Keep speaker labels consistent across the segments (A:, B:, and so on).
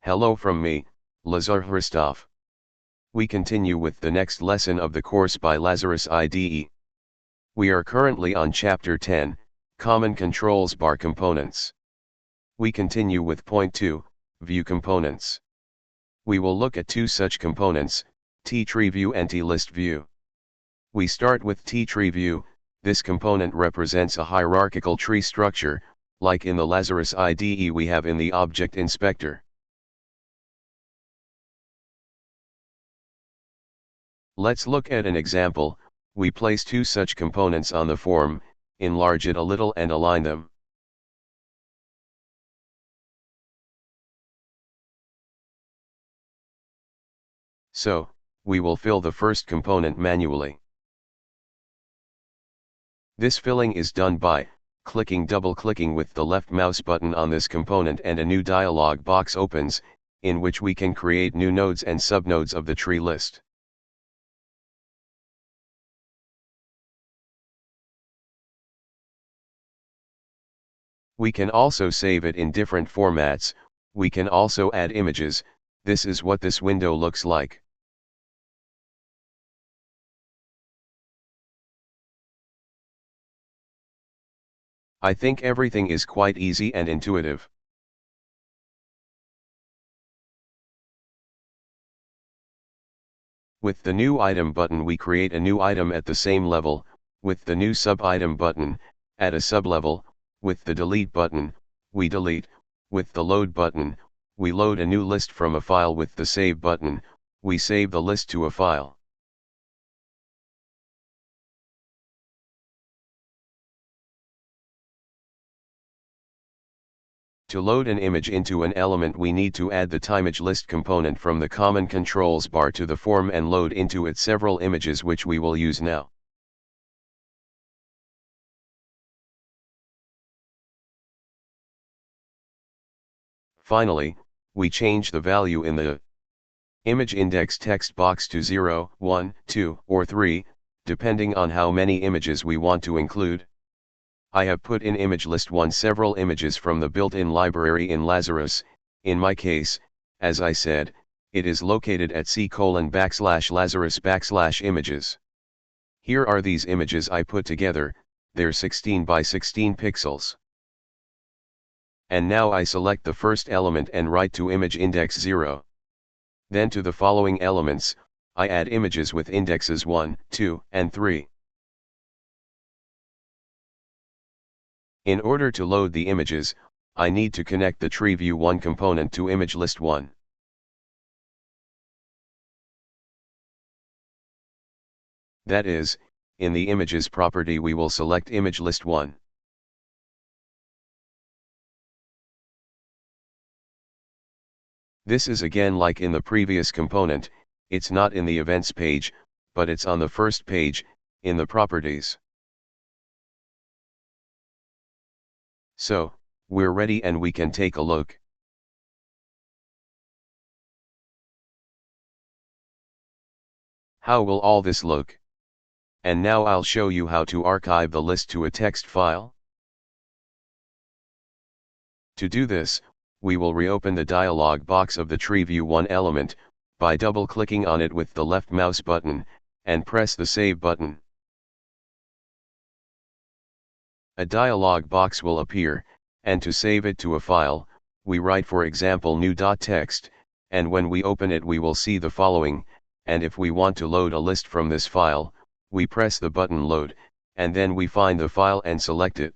A: Hello from me, Lazarus. We continue with the next lesson of the course by Lazarus IDE. We are currently on Chapter 10, Common Controls Bar Components. We continue with Point 2, View Components. We will look at two such components, TTreeView and TListView. We start with TTreeView. This component represents a hierarchical tree structure, like in the Lazarus IDE we have in the Object Inspector. Let's look at an example. We place two such components on the form, enlarge it a little and align them. So, we will fill the first component manually. This filling is done by double-clicking with the left mouse button on this component, and a new dialog box opens, in which we can create new nodes and subnodes of the tree list. We can also save it in different formats. We can also add images. This is what this window looks like. I think everything is quite easy and intuitive. With the new item button we create a new item at the same level. With the new sub-item button, add a sub-level. With the delete button, we delete. With the load button, we load a new list from a file. With the save button, we save the list to a file. To load an image into an element we need to add the TimeAgeList component from the Common Controls bar to the form and load into it several images which we will use now. Finally, we change the value in the image index text box to 0, 1, 2, or 3, depending on how many images we want to include. I have put in image list 1 several images from the built-in library in Lazarus. In my case, as I said, it is located at c://Lazarus/images. Here are these images I put together. They're 16 by 16 pixels. And now I select the first element and write to image index 0. Then to the following elements, I add images with indexes 1, 2, and 3. In order to load the images, I need to connect the TreeView1 component to ImageList1. That is, in the images property we will select ImageList1. This is again like in the previous component. It's not in the events page, but it's on the first page, in the properties. So, we're ready and we can take a look. How will all this look? And now I'll show you how to archive the list to a text file. To do this, we will reopen the dialog box of the TreeView1 element, by double-clicking on it with the left mouse button, and press the Save button. A dialog box will appear, and to save it to a file, we write for example new.txt, and when we open it we will see the following, and if we want to load a list from this file, we press the button Load, and then we find the file and select it.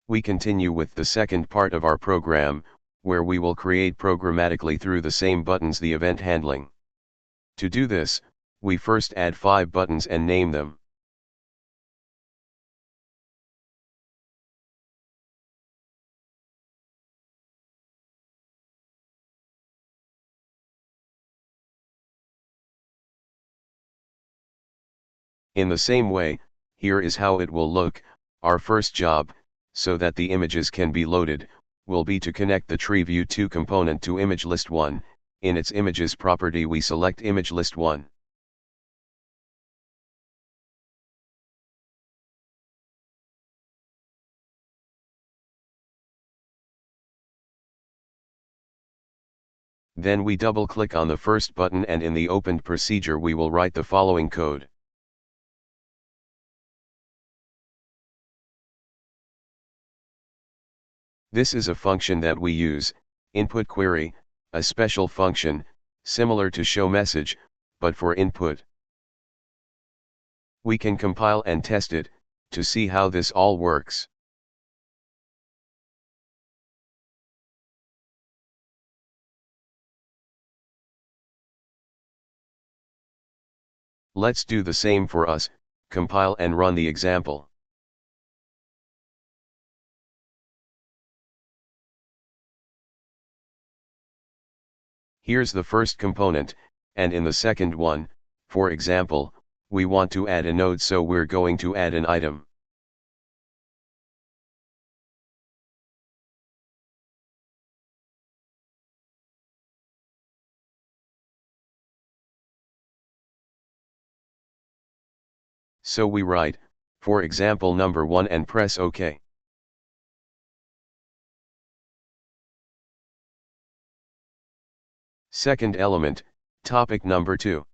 A: We continue with the second part of our program, where we will create programmatically through the same buttons the event handling. To do this, we first add 5 buttons and name them. In the same way, here is how it will look. Our first job, so that the images can be loaded, will be to connect the TreeView2 component to ImageList1. In its images property we select ImageList1. Then we double-click on the first button, and in the opened procedure we will write the following code. This is a function that we use, input query, a special function, similar to show message, but for input. We can compile and test it, to see how this all works. Let's do the same for us, compile and run the example. Here's the first component, and in the second one, for example, we want to add a node, so we're going to add an item. So we write, for example, number 1 and press OK. Second element, topic number 2.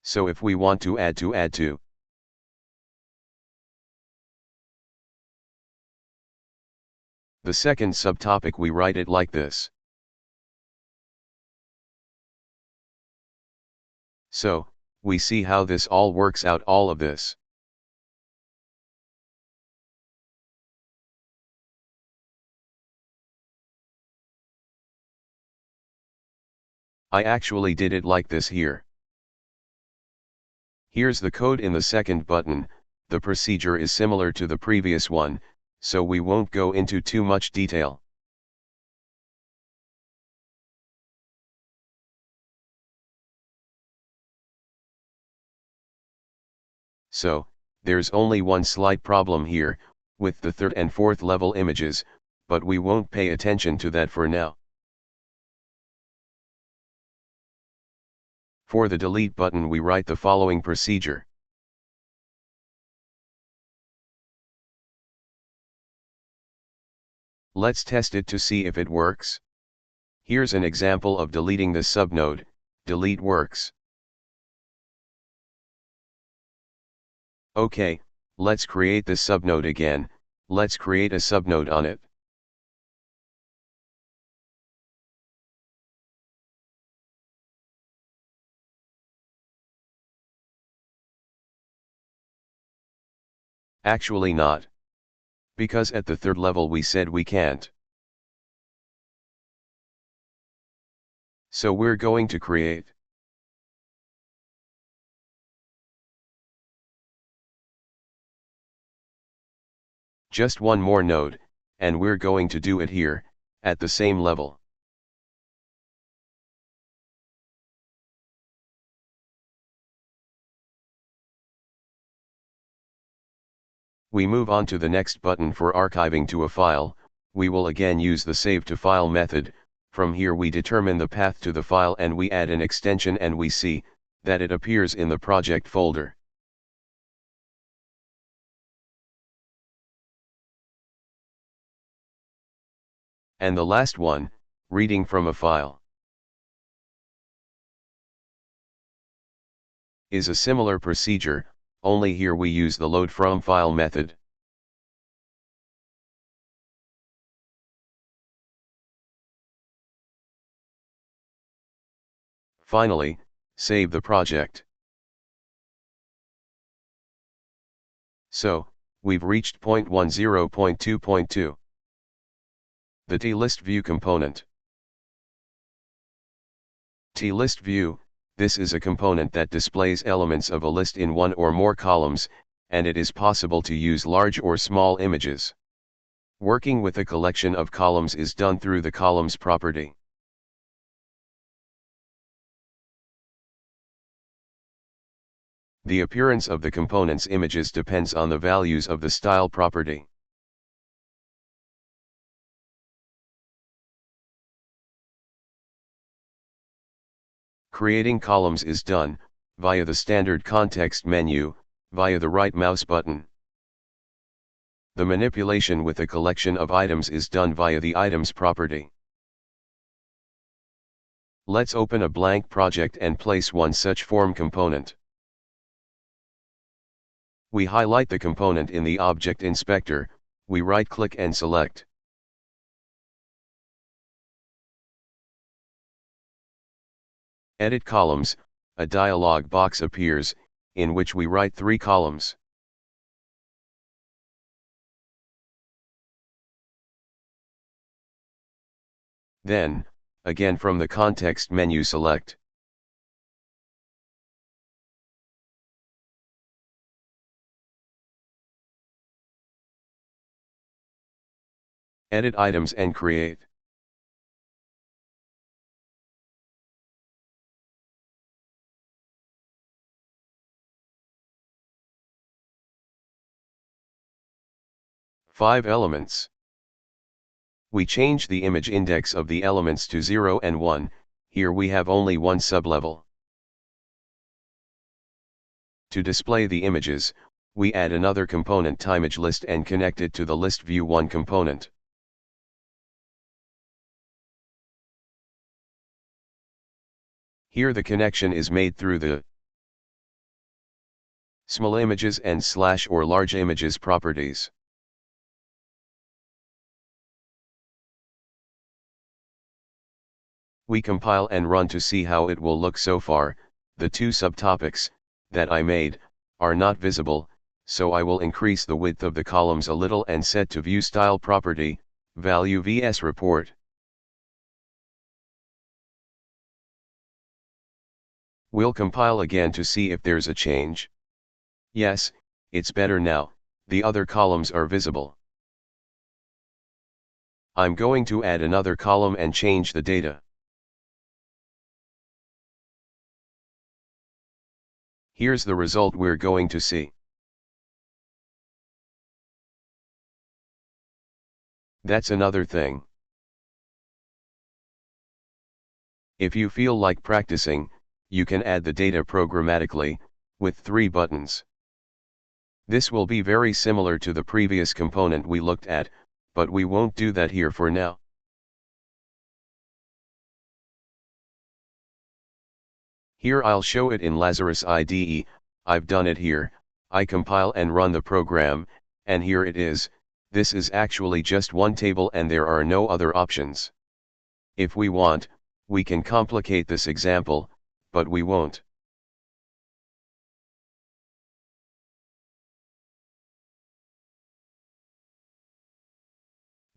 A: So if we want to add to. The second subtopic, we write it like this. So, we see how this all works out, all of this. I actually did it like this here. Here's the code in the second button. The procedure is similar to the previous one, so we won't go into too much detail. So, there's only one slight problem here, with the third and fourth level images, but we won't pay attention to that for now. For the delete button, we write the following procedure. Let's test it to see if it works. Here's an example of deleting the subnode. Delete works. Okay, let's create the subnode again. Let's create a subnode on it. Actually not. Because at the third level we said we can't. So we're going to create. Just one more node, and we're going to do it here, at the same level. We move on to the next button for archiving to a file. We will again use the save to file method. From here we determine the path to the file and we add an extension, and we see that it appears in the project folder. And the last one, reading from a file, is a similar procedure, only here we use the load from file method. Finally, save the project. So, we've reached point 10.2.2. The TListView component. TListView, this is a component that displays elements of a list in one or more columns, and it is possible to use large or small images. Working with a collection of columns is done through the columns property. The appearance of the component's images depends on the values of the style property. Creating columns is done via the standard context menu, via the right mouse button. The manipulation with a collection of items is done via the items property. Let's open a blank project and place one such form component. We highlight the component in the Object Inspector, we right-click and select. Edit columns, a dialog box appears, in which we write 3 columns. Then, again from the context menu select Edit items and create. Five elements. We change the image index of the elements to 0 and 1, here we have only one sublevel. To display the images, we add another component TimeAgeList and connect it to the ListView1 component. Here the connection is made through the small images and / or large images properties. We compile and run to see how it will look. So far, the 2 subtopics that I made are not visible, so I will increase the width of the columns a little and set to View Style property, value vs report. We'll compile again to see if there's a change. Yes, it's better now, the other columns are visible. I'm going to add another column and change the data. Here's the result we're going to see. That's another thing. If you feel like practicing, you can add the data programmatically, with 3 buttons. This will be very similar to the previous component we looked at, but we won't do that here for now. Here I'll show it in Lazarus IDE, I've done it here, I compile and run the program, and here it is. This is actually just one table and there are no other options. If we want, we can complicate this example, but we won't.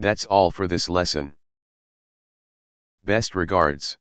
A: That's all for this lesson. Best regards.